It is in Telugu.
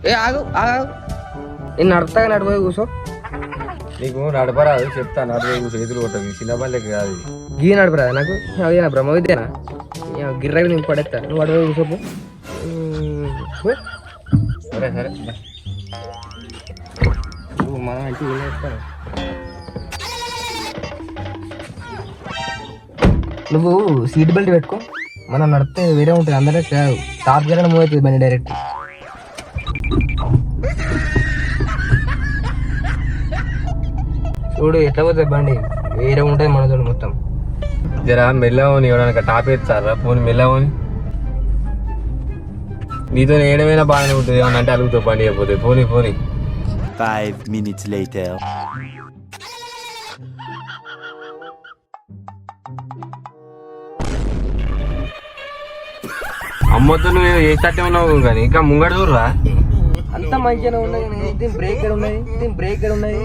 ఏ ఆగు ఆగు, నేను నడుపుతాగా నడిపోయి కూర్చో. నీకు నడపరాదు చెప్తా, నడిపోయి కూర్చో. ఎదురు కొట్టదు, చిన్న బండికి కాదు. గీ నడపరాదా నాకు? అదేనా బ్రహ్మ విద్యనా? గిర్రగా నేను పడేస్తా, నువ్వు అడిపోయి కూర్చోపు. సరే సరే మనం అంటే ఏం చేస్తాను. నువ్వు సీట్ బెల్ట్ పెట్టుకో, మనం నడిపితే వేరే ఉంటుంది. అందరూ టాప్ గేర్ మూవ్ అవుతుంది బండి డైరెక్ట్. చూడు ఎట్లా పోతుంది బండి, వేరే ఉంటుంది మనతో మొత్తం. జరా మెల్లవని ఎవరైనా టాప్ ఎత్తారా పోనీ మెల్లవని. నీతో ఏడమైనా బాగానే ఉంటుంది, ఏమన్నా అంటే అలుగుతావు బండి అయిపోతుంది. పోనీ పోనీ. 5 minutes later. అమ్మతో నువ్వు ఏ తట్టే ఉన్నావు కానీ ఇంకా ముంగడు చూడరా. అంత మంచిగానే ఉన్నది. దీని బ్రేక్ ఉన్నది, దీని బ్రేక్ ఉన్నది.